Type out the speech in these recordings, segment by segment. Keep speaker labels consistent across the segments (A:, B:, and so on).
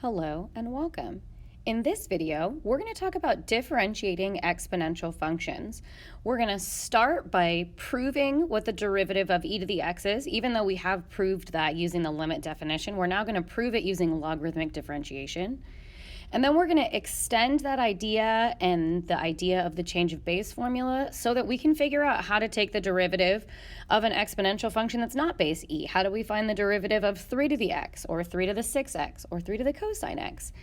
A: Hello and welcome. In this video, we're going to talk about differentiating exponential functions. We're going to start by proving what the derivative of e to the x is. Even though we have proved that using the limit definition, we're now going to prove it using logarithmic differentiation. And then we're going to extend that idea and the idea of the change of base formula so that we can figure out how to take the derivative of an exponential function that's not base e. How do we find the derivative of 3 to the x, or 3 to the 6x, or 3 to the cosine x?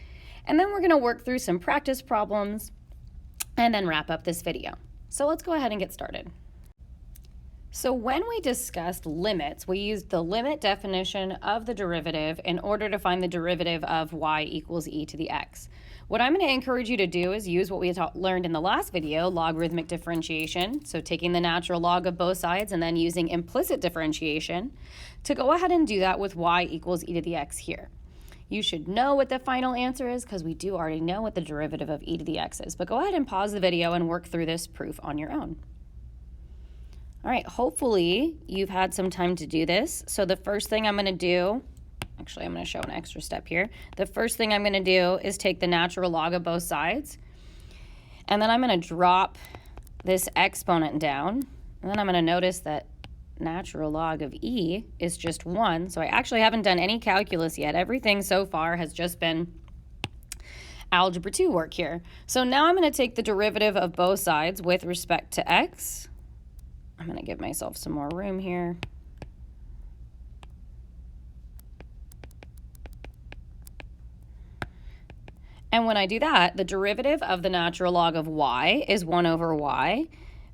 A: And then we're going to work through some practice problems and then wrap up this video. So let's go ahead and get started. So when we discussed limits, we used the limit definition of the derivative in order to find the derivative of y equals e to the x. What I'm going to encourage you to do is use what we learned in the last video, logarithmic differentiation, so taking the natural log of both sides and then using implicit differentiation to go ahead and do that with y equals e to the x here. You should know what the final answer is because we do already know what the derivative of e to the x is, but go ahead and pause the video and work through this proof on your own. All right, hopefully you've had some time to do this. So the first thing I'm going to do, actually I'm going to show an extra step here. The first thing I'm going to do is take the natural log of both sides, and then I'm going to drop this exponent down, and then I'm going to notice that natural log of e is just 1. So I actually haven't done any calculus yet. Everything so far has just been algebra 2 work here. So now I'm going to take the derivative of both sides with respect to x. I'm going to give myself some more room here. And when I do that, the derivative of the natural log of y is 1 over y,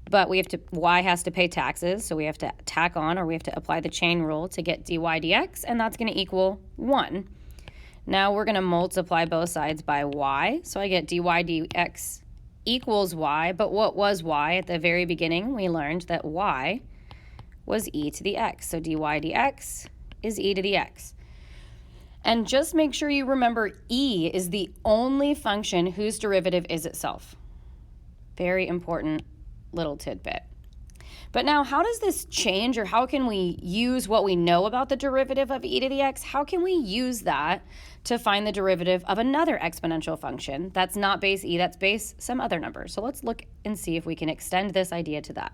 A: but y has to pay taxes, so we have to tack on, or we have to apply the chain rule to get dy dx, and that's going to equal 1. Now we're going to multiply both sides by y, so I get dy dx equals y, but what was y? At the very beginning, we learned that y was e to the x. So dy dx is e to the x. And just make sure you remember e is the only function whose derivative is itself. Very important little tidbit. But now, how does this change, or how can we use what we know about the derivative of e to the x? How can we use that to find the derivative of another exponential function that's not base e, that's base some other number? So let's look and see if we can extend this idea to that.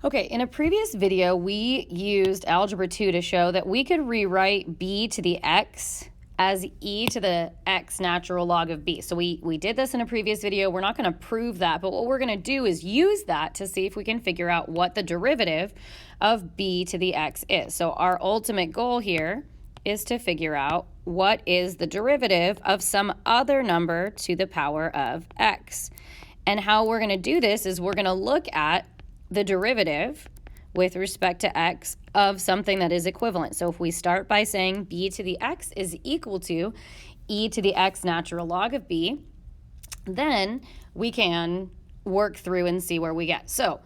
A: Okay, in a previous video, we used algebra 2 to show that we could rewrite b to the x as e to the x natural log of b. So we did this in a previous video. We're not going to prove that, but what we're going to do is use that to see if we can figure out what the derivative of b to the x is. So our ultimate goal here is to figure out what is the derivative of some other number to the power of x. And how we're going to do this is we're going to look at the derivative with respect to x of something that is equivalent. So if we start by saying b to the x is equal to e to the x natural log of b, then we can work through and see where we get. So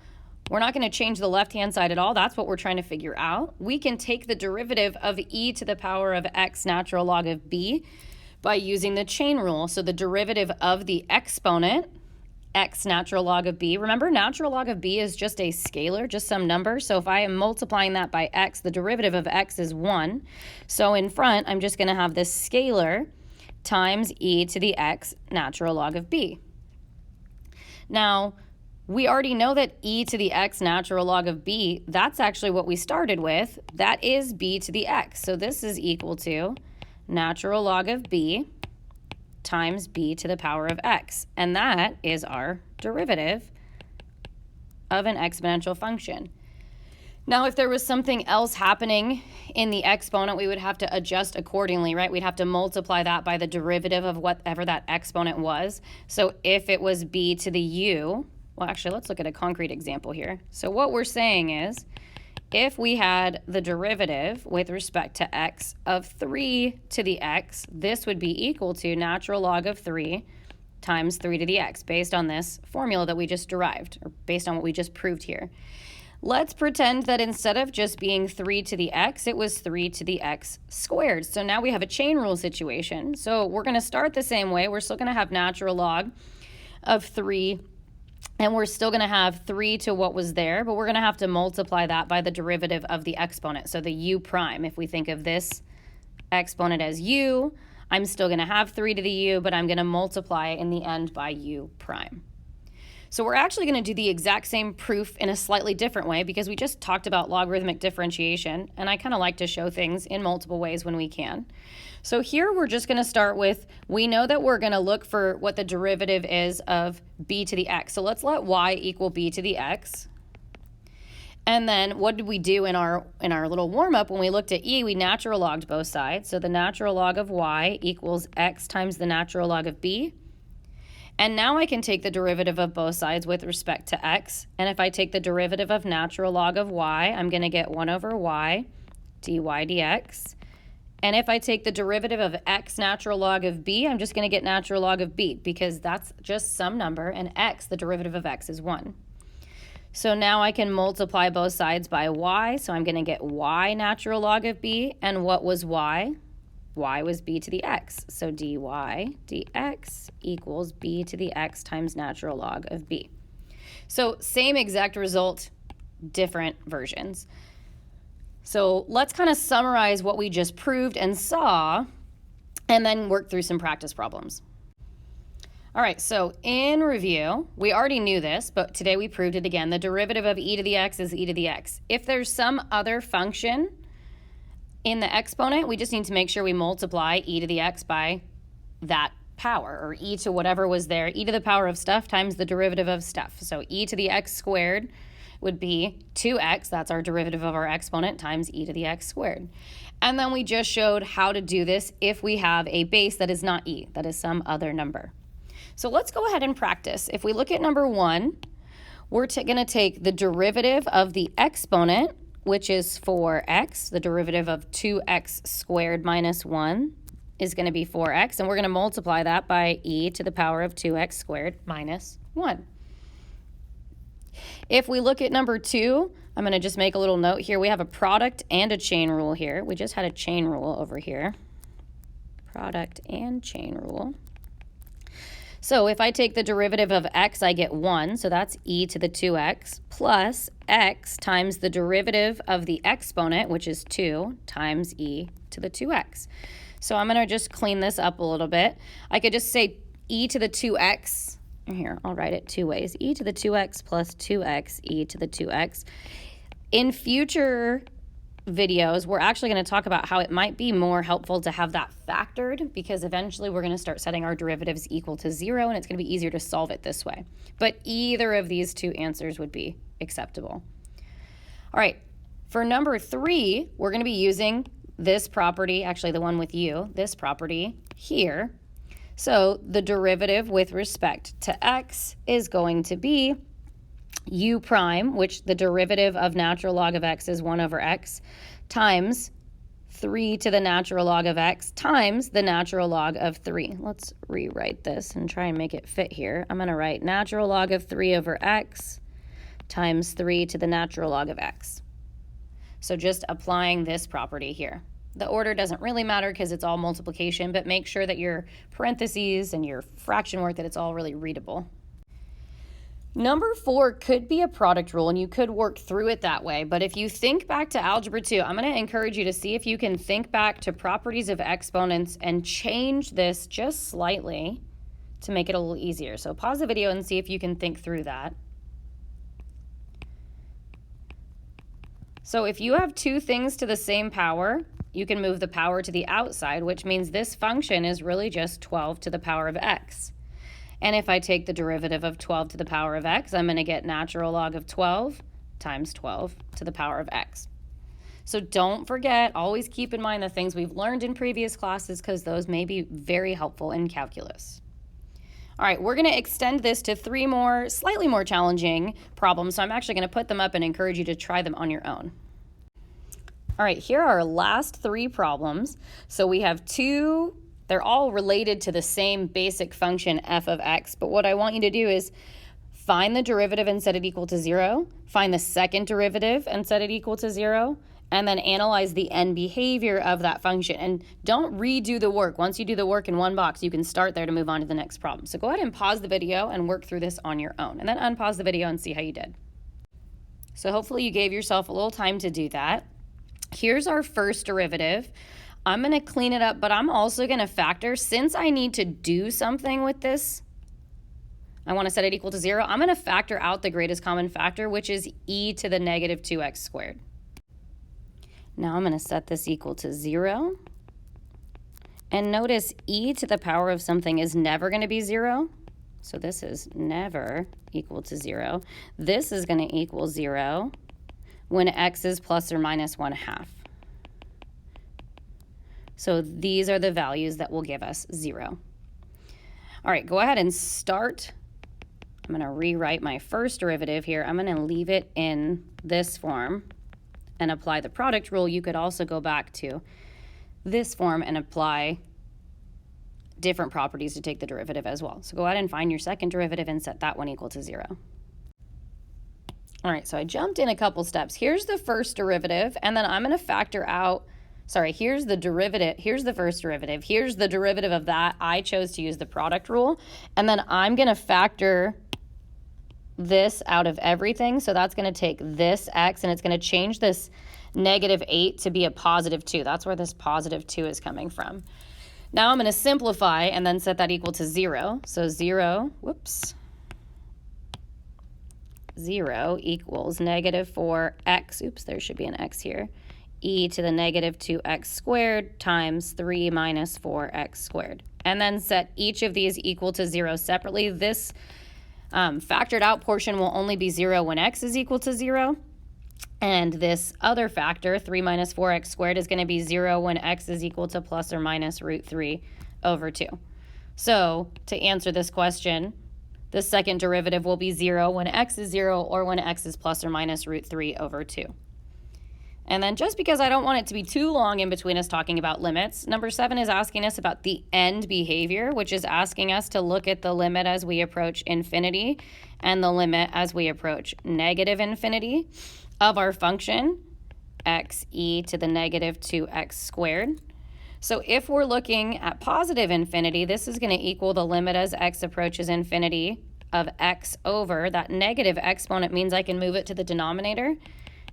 A: we're not going to change the left-hand side at all. That's what we're trying to figure out. We can take the derivative of e to the power of x natural log of b by using the chain rule. So the derivative of the exponent, x natural log of b. Remember, natural log of b is just a scalar, just some number. So if I am multiplying that by x, the derivative of x is 1. So in front, I'm just going to have this scalar times e to the x natural log of b. Now, we already know that e to the x natural log of b, that's actually what we started with. That is b to the x. So this is equal to natural log of b times b to the power of x. And that is our derivative of an exponential function. Now, if there was something else happening in the exponent, we would have to adjust accordingly, right? We'd have to multiply that by the derivative of whatever that exponent was. So if it was b to the u, well, actually, let's look at a concrete example here. So what we're saying is, if we had the derivative with respect to x of 3 to the x, this would be equal to natural log of 3 times 3 to the x, based on this formula that we just derived, or based on what we just proved here. Let's pretend that instead of just being 3 to the x, it was 3 to the x squared. So now we have a chain rule situation. So we're going to start the same way. We're still going to have natural log of 3 And we're still going to have 3 to what was there, but we're going to have to multiply that by the derivative of the exponent, so the u prime. If we think of this exponent as u, I'm still going to have 3 to the u, but I'm going to multiply in the end by u prime. So we're actually going to do the exact same proof in a slightly different way because we just talked about logarithmic differentiation, and I kind of like to show things in multiple ways when we can. So here we're just going to start with, we know that we're going to look for what the derivative is of b to the x. So let's let y equal b to the x. And then what did we do in our little warm-up when we looked at e? We natural logged both sides. So the natural log of y equals x times the natural log of b. And now I can take the derivative of both sides with respect to x. And if I take the derivative of natural log of y, I'm going to get 1 over y dy dx. And if I take the derivative of x natural log of b, I'm just going to get natural log of b because that's just some number, and x, the derivative of x, is 1. So now I can multiply both sides by y, so I'm going to get y natural log of b. And what was y? Y was b to the x. So dy dx equals b to the x times natural log of b. So same exact result, different versions. So let's kind of summarize what we just proved and saw, and then work through some practice problems. All right, so in review, we already knew this, but today we proved it again. The derivative of e to the x is e to the x. If there's some other function in the exponent, we just need to make sure we multiply e to the x by that power, or e to whatever was there, e to the power of stuff times the derivative of stuff. So e to the x squared would be 2x, that's our derivative of our exponent, times e to the x squared. And then we just showed how to do this if we have a base that is not e, that is some other number. So let's go ahead and practice. If we look at number 1, we're going to take the derivative of the exponent, which is 4x. The derivative of 2x squared minus 1 is going to be 4x, and we're going to multiply that by e to the power of 2x squared minus 1. If we look at number 2, I'm going to just make a little note here. We have a product and a chain rule here. We just had a chain rule over here. Product and chain rule. So if I take the derivative of x, I get 1, so that's e to the 2x, plus x times the derivative of the exponent, which is 2, times e to the 2x. So I'm going to just clean this up a little bit. I could just say e to the 2x. Here, I'll write it two ways. E to the 2x plus 2x e to the 2x. In future videos, we're actually going to talk about how it might be more helpful to have that factored, because eventually we're going to start setting our derivatives equal to 0, and it's going to be easier to solve it this way. But either of these two answers would be acceptable. All right, for number 3, we're going to be using this property, actually the one with u, this property here. So the derivative with respect to x is going to be u prime, which the derivative of natural log of x is 1 over x, times 3 to the natural log of x times the natural log of 3. Let's rewrite this and try and make it fit here. I'm going to write natural log of 3 over x times 3 to the natural log of x. So just applying this property here. The order doesn't really matter because it's all multiplication, but make sure that your parentheses and your fraction work, that it's all really readable. Number 4 could be a product rule, and you could work through it that way. But if you think back to Algebra 2, I'm going to encourage you to see if you can think back to properties of exponents and change this just slightly to make it a little easier. So pause the video and see if you can think through that. So if you have two things to the same power, you can move the power to the outside, which means this function is really just 12 to the power of x. And if I take the derivative of 12 to the power of x, I'm going to get natural log of 12 times 12 to the power of x. So don't forget, always keep in mind the things we've learned in previous classes, because those may be very helpful in calculus. All right, we're going to extend this to 3 more, slightly more challenging problems. So I'm actually going to put them up and encourage you to try them on your own. All right, here are our last 3 problems. So we have 2. They're all related to the same basic function f of x, but what I want you to do is find the derivative and set it equal to 0, find the second derivative and set it equal to 0, and then analyze the end behavior of that function. And don't redo the work. Once you do the work in one box, you can start there to move on to the next problem. So go ahead and pause the video and work through this on your own, and then unpause the video and see how you did. So hopefully you gave yourself a little time to do that. Here's our first derivative. I'm going to clean it up, but I'm also going to factor, since I need to do something with this, I want to set it equal to 0, I'm going to factor out the greatest common factor, which is e to the negative 2x squared. Now I'm going to set this equal to 0. And notice e to the power of something is never going to be 0. So this is never equal to 0. This is going to equal 0 when x is plus or minus 1/2. So these are the values that will give us 0. All right, go ahead and start. I'm going to rewrite my first derivative here. I'm going to leave it in this form and apply the product rule. You could also go back to this form and apply different properties to take the derivative as well. So go ahead and find your second derivative and set that one equal to 0. All right, so I jumped in a couple steps. Here's the first derivative, and then I'm going to factor out, here's the derivative, here's the first derivative, here's the derivative of that. I chose to use the product rule, and then I'm going to factor this out of everything. So that's going to take this x, and it's going to change this -8 to be a +2. That's where this +2 is coming from. Now I'm going to simplify and then set that equal to 0. So 0 equals -4x, oops, there should be an x here, e to the -2x squared times 3 minus 4x squared. And then set each of these equal to 0 separately. This factored out portion will only be 0 when x is equal to 0. And this other factor, 3 minus 4x squared, is going to be 0 when x is equal to plus or minus √3/2. So to answer this question, the second derivative will be 0 when x is 0 or when x is plus or minus √3/2. And then just because I don't want it to be too long in between us talking about limits, number 7 is asking us about the end behavior, which is asking us to look at the limit as we approach infinity and the limit as we approach negative infinity of our function, x e to the -2x squared. So if we're looking at positive infinity, this is going to equal the limit as x approaches infinity of x over. That negative exponent means I can move it to the denominator,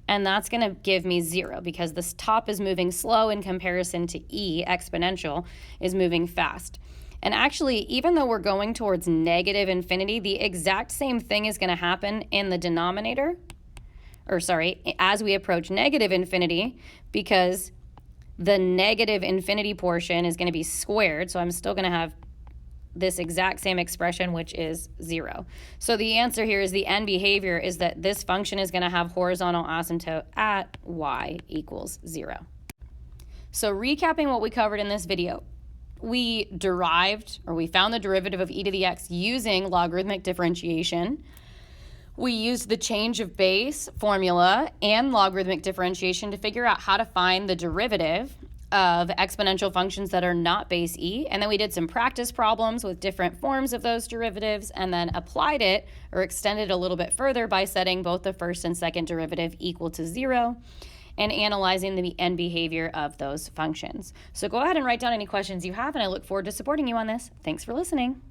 A: and that's going to give me 0 because this top is moving slow in comparison to e, exponential, is moving fast. And actually, even though we're going towards negative infinity, the exact same thing is going to happen in the denominator, as we approach negative infinity, because the negative infinity portion is going to be squared, so I'm still going to have this exact same expression, which is 0. So the answer here is the end behavior is that this function is going to have horizontal asymptote at y equals 0. So recapping what we covered in this video, we found the derivative of e to the x using logarithmic differentiation. We used the change of base formula and logarithmic differentiation to figure out how to find the derivative of exponential functions that are not base e. And then we did some practice problems with different forms of those derivatives and then applied it or extended a little bit further by setting both the first and second derivative equal to 0 and analyzing the end behavior of those functions. So go ahead and write down any questions you have, and I look forward to supporting you on this. Thanks for listening.